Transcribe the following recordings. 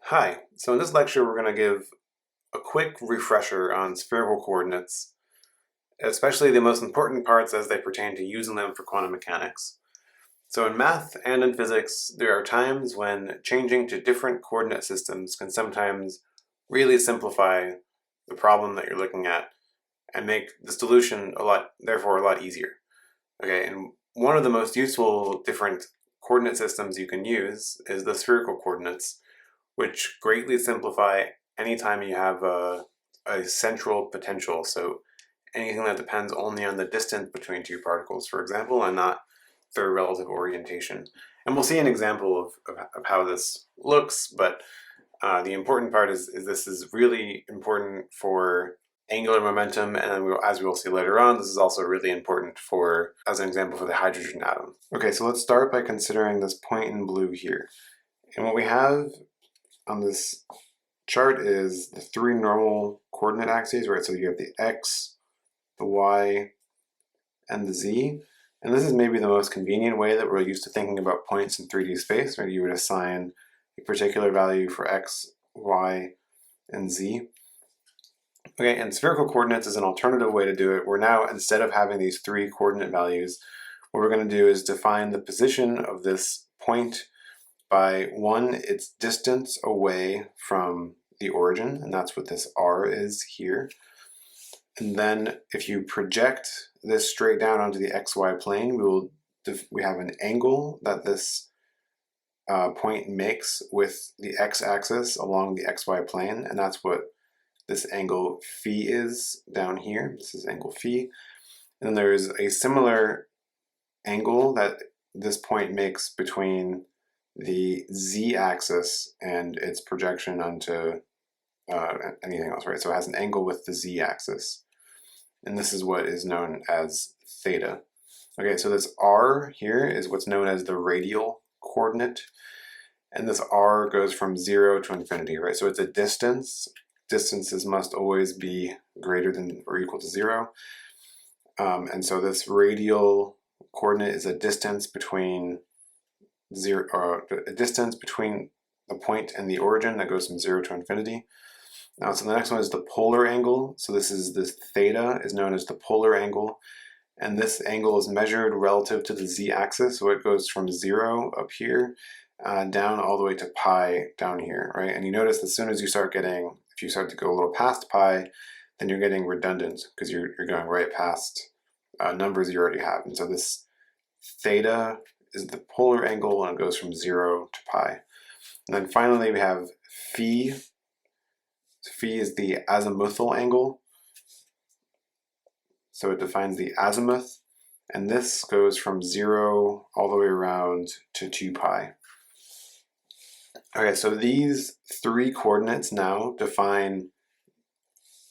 Hi, so in this lecture we're going to give a quick refresher on spherical coordinates, especially the most important parts as they pertain to using them for quantum mechanics. So in math and in physics, there are times when changing to different coordinate systems can sometimes really simplify the problem that you're looking at and make the solution therefore a lot easier. Okay, and one of the most useful different coordinate systems you can use is the spherical coordinates, which greatly simplify anytime you have a central potential. So anything that depends only on the distance between two particles, for example, and not their relative orientation. And we'll see an example of how this looks, but the important part is this is really important for angular momentum, and as we will see later on, this is also really important for, as an example, for the hydrogen atom. Okay, so let's start by considering this point in blue here. And what we have on this chart is the three normal coordinate axes, right? So you have the x, the y, and the z. And this is maybe the most convenient way that we're used to thinking about points in 3D space, right? You would assign a particular value for x, y, and z. Okay, and spherical coordinates is an alternative way to do it. We're now, instead of having these three coordinate values, what we're going to do is define the position of this point by one, its distance away from the origin, and that's what this r is here. And then if you project this straight down onto the xy plane, we have an angle that this point makes with the x-axis along the xy plane, and that's what this angle phi is down here. This is angle phi. And then there's a similar angle that this point makes between the z-axis and its projection onto anything else, right? So it has an angle with the z-axis. And this is what is known as theta. Okay, so this r here is what's known as the radial coordinate. And this r goes from 0 to infinity, right? So it's a distance. Distances must always be greater than or equal to 0. And so this radial coordinate is a distance between a distance between the point and the origin that goes from 0 to infinity. Now, so the next one is the polar angle. So this theta is known as the polar angle. And this angle is measured relative to the z-axis. So it goes from 0 up here down all the way to pi down here, right? And you notice as soon as you start getting, if you start to go a little past pi, then you're getting redundant because you're going right past numbers you already have. And so this theta is the polar angle, and it goes from 0 to pi. And then finally we have phi. Phi is the azimuthal angle. So it defines the azimuth, and this goes from 0 all the way around to 2 pi. Okay, so these three coordinates now define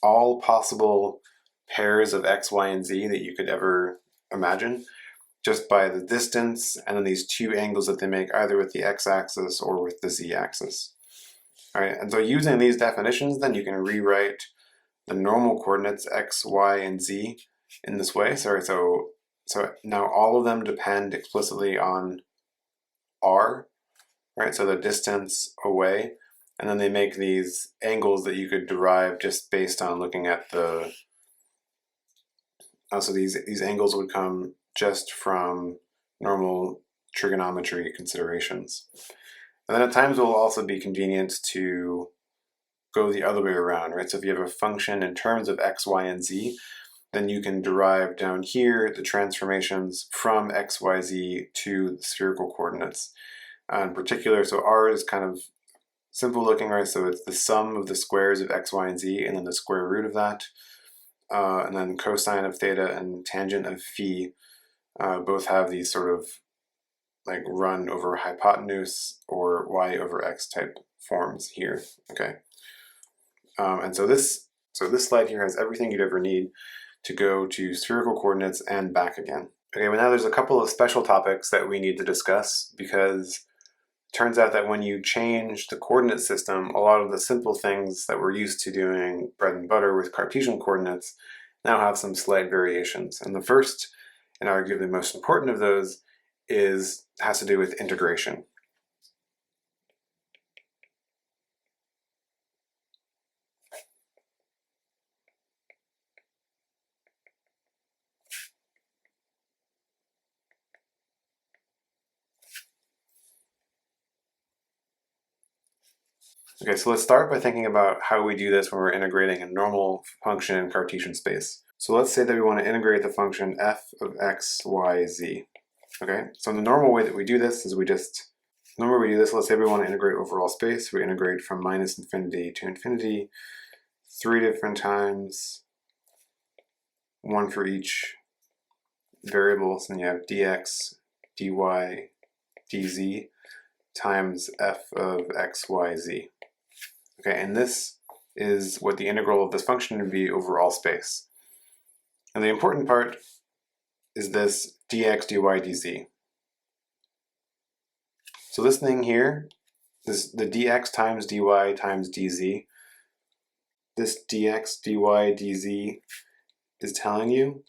all possible pairs of x, y, and z that you could ever imagine, just by the distance and then these two angles that they make either with the x-axis or with the z-axis. All right, and so using these definitions, then you can rewrite the normal coordinates x, y, and z in this way. So now all of them depend explicitly on r, right? So the distance away, and then they make these angles that you could derive just based on looking at the. So these angles would come just from normal trigonometry considerations. And then at times it will also be convenient to go the other way around, right? So if you have a function in terms of x, y, and z, then you can derive down here the transformations from x, y, z to the spherical coordinates. In particular, so r is kind of simple looking, right? So it's the sum of the squares of x, y, and z, and then the square root of that. And then cosine of theta and tangent of phi both have these sort of like run over hypotenuse or y over x type forms here, okay? And so this slide here has everything you'd ever need to go to spherical coordinates and back again. Okay, well now there's a couple of special topics that we need to discuss, because it turns out that when you change the coordinate system, a lot of the simple things that we're used to doing bread and butter with Cartesian coordinates now have some slight variations. And the first, and arguably most important of those, has to do with integration. Okay, so let's start by thinking about how we do this when we're integrating a normal function in Cartesian space. So let's say that we want to integrate the function f of x, y, z. Okay, so the normal way that we do this is let's say we want to integrate over all space. We integrate from minus infinity to infinity 3 different times, one for each variable. So then you have dx, dy, dz times f of x, y, z. Okay, and this is what the integral of this function would be over all space. And the important part is this dx, dy, dz. So this thing here, the dx times dy times dz, this dx, dy, dz is telling you,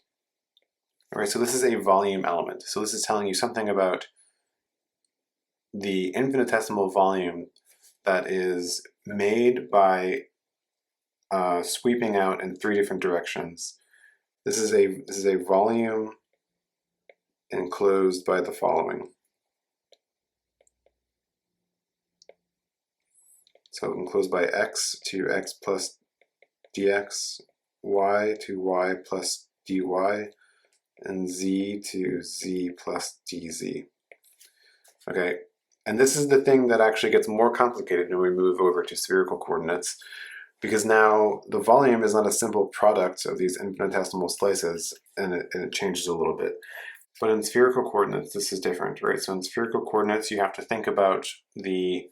all right, so this is a volume element. So this is telling you something about the infinitesimal volume that is made by sweeping out in 3 different directions. This is a volume enclosed by the following. So enclosed by x to x plus dx, y to y plus dy, and z to z plus dz. Okay, and this is the thing that actually gets more complicated when we move over to spherical coordinates, because now the volume is not a simple product of these infinitesimal slices, and it changes a little bit. But in spherical coordinates, this is different, right? So in spherical coordinates, you have to think about the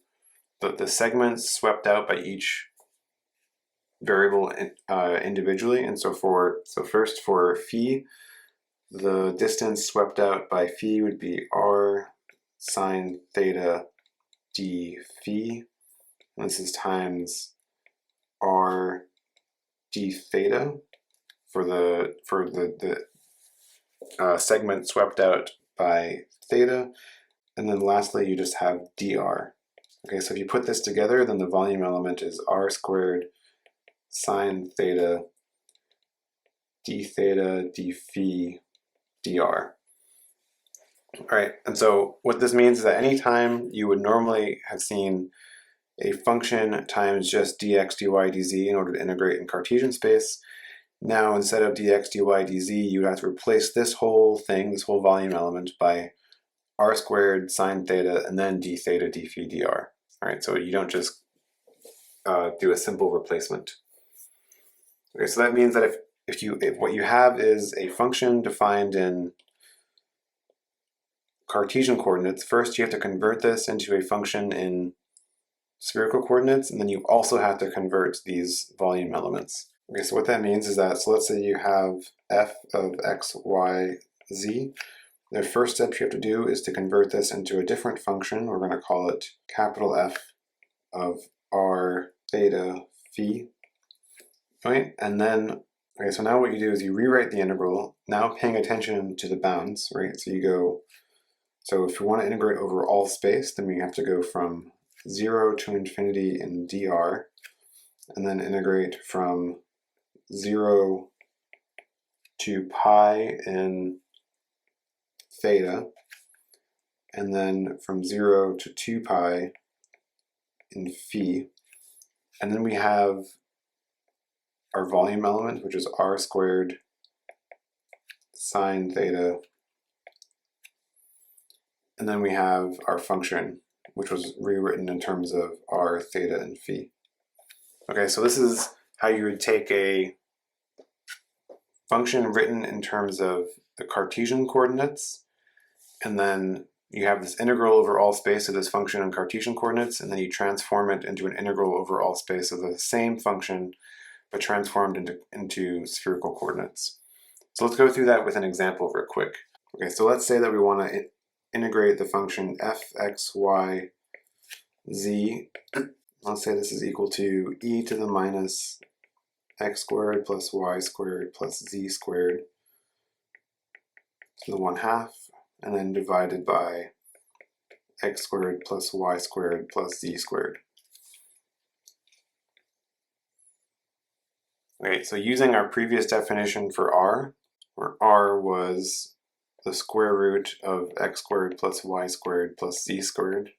segments swept out by each variable individually. And so first for phi, the distance swept out by phi would be r sine theta d phi. And this is times r d theta for the segment swept out by theta. And then lastly, you just have dr. Okay, so if you put this together, then the volume element is r squared sine theta d phi dr. All right, and so what this means is that anytime you would normally have seen a function times just dx, dy, dz in order to integrate in Cartesian space, now instead of dx, dy, dz, you would have to replace this whole thing, this whole volume element, by r squared sine theta and then d theta d phi dr. All right, so you don't just do a simple replacement. Okay, so that means that if what you have is a function defined in Cartesian coordinates, first you have to convert this into a function in spherical coordinates, and then you also have to convert these volume elements. Okay, so what that means is that, so let's say you have f of x, y, z. The first step you have to do is to convert this into a different function. We're going to call it capital F of r theta phi. Right? And then, okay, so now what you do is you rewrite the integral, now paying attention to the bounds, right? So you go, so if we want to integrate over all space, then we have to go from 0 to infinity in dr, and then integrate from 0 to pi in theta, and then from 0 to 2 pi in phi. And then we have our volume element, which is r squared sine theta. And then we have our function, which was rewritten in terms of r, theta, and phi. Okay, so this is how you would take a function written in terms of the Cartesian coordinates, and then you have this integral over all space of this function in Cartesian coordinates, and then you transform it into an integral over all space of the same function, but transformed into spherical coordinates. So let's go through that with an example real quick. Okay, so let's say that we want to integrate the function f, x, y, z. Let's say this is equal to e to the minus x squared plus y squared plus z squared to the 1/2, and then divided by x squared plus y squared plus z squared. Okay, so using our previous definition for r, where r was the square root of x squared plus y squared plus z squared,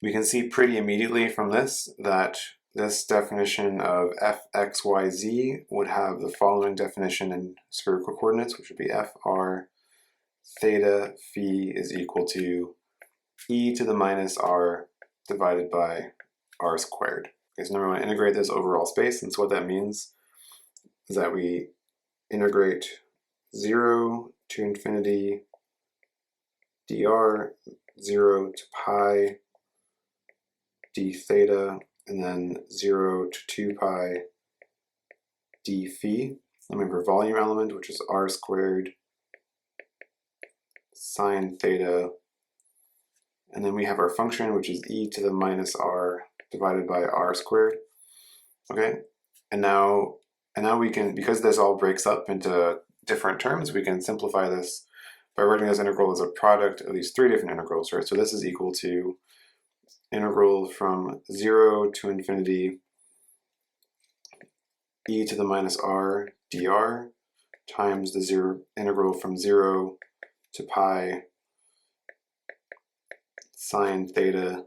we can see pretty immediately from this that this definition of fxyz would have the following definition in spherical coordinates, which would be fr theta phi is equal to e to the minus r divided by r squared. Okay, so now we're going to integrate this over all space, and so what that means is that we integrate 0 to infinity dr, 0 to pi d theta, and then 0 to 2 pi d phi. Then we have our volume element, which is r squared sine theta, and then we have our function, which is e to the minus r divided by r squared. Okay, and now we can, because this all breaks up into different terms, we can simplify this by writing this integral as a product of these three different integrals, right? So this is equal to integral from 0 to infinity e to the minus r dr times the integral from 0 to pi sine theta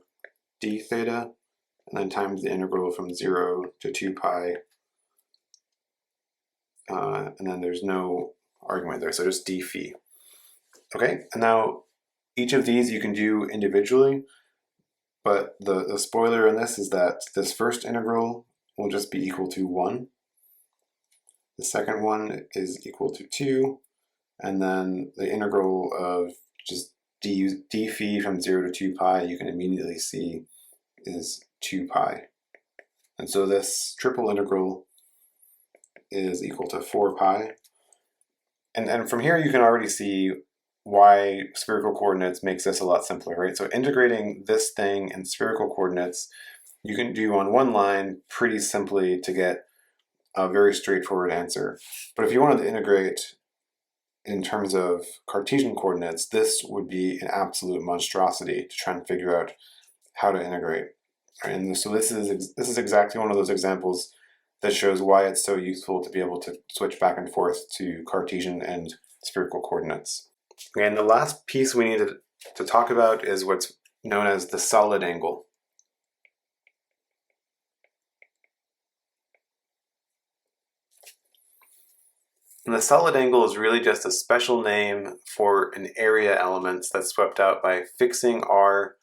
d theta, and then times the integral from 0 to 2 pi, and then there's no argument there, so just d phi. Okay, and now each of these you can do individually, but the spoiler in this is that this first integral will just be equal to 1. The second one is equal to 2, and then the integral of just d phi from 0 to 2 pi, you can immediately see is 2 pi. And so this triple integral is equal to 4 pi. And from here you can already see why spherical coordinates makes this a lot simpler, right? So integrating this thing in spherical coordinates, you can do on one line pretty simply to get a very straightforward answer. But if you wanted to integrate in terms of Cartesian coordinates, this would be an absolute monstrosity to try and figure out how to integrate. And so this is exactly one of those examples that shows why it's so useful to be able to switch back and forth to Cartesian and spherical coordinates. Okay, and the last piece we need to talk about is what's known as the solid angle. And the solid angle is really just a special name for an area element that's swept out by fixing r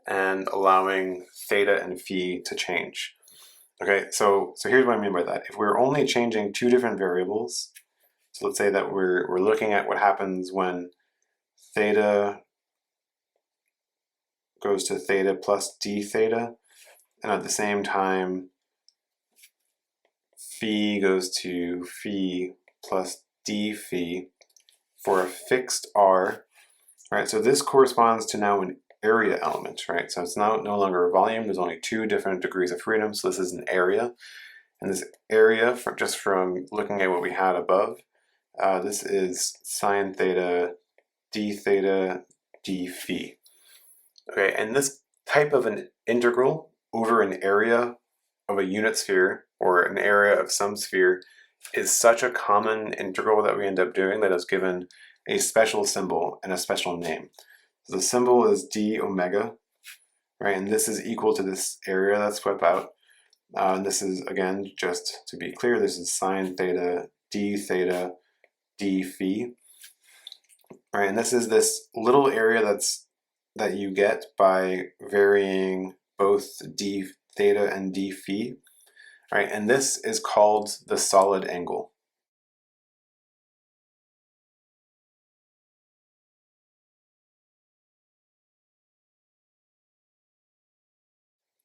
and allowing theta and phi to change. Okay, so here's what I mean by that. If we're only changing two different variables, so let's say that we're looking at what happens when theta goes to theta plus d theta, and at the same time phi goes to phi plus d phi for a fixed r, right? So this corresponds to now an area element, right? So it's now no longer a volume. There's only two different degrees of freedom, so this is an area. And this area, just from looking at what we had above, this is sine theta d phi. Okay, and this type of an integral over an area of a unit sphere or an area of some sphere is such a common integral that we end up doing that is given a special symbol and a special name. So the symbol is d omega, right? And this is equal to this area that's swept out. And this is, again, just to be clear, this is sine theta d phi, right? And this is this little area that you get by varying both d theta and d phi, right? And this is called the solid angle.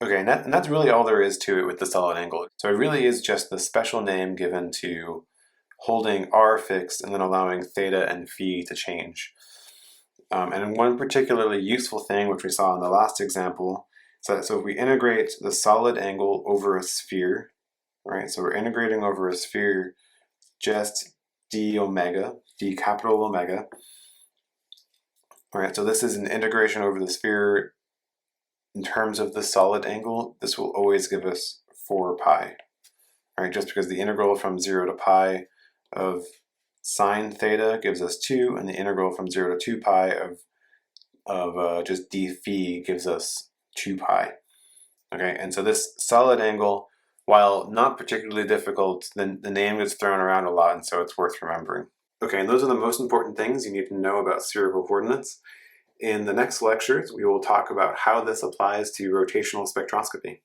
Okay, and that's really all there is to it with the solid angle. So it really is just the special name given to holding r fixed and then allowing theta and phi to change. And one particularly useful thing, which we saw in the last example, so if we integrate the solid angle over a sphere, right? So we're integrating over a sphere just d omega, d capital omega. All right, so this is an integration over the sphere in terms of the solid angle. This will always give us 4 pi, right? Just because the integral from 0 to pi of sine theta gives us 2, and the integral from 0 to 2 pi of just d phi gives us 2 pi. Okay, and so this solid angle, while not particularly difficult, the name gets thrown around a lot, and so it's worth remembering. Okay, and those are the most important things you need to know about spherical coordinates. In the next lectures, we will talk about how this applies to rotational spectroscopy.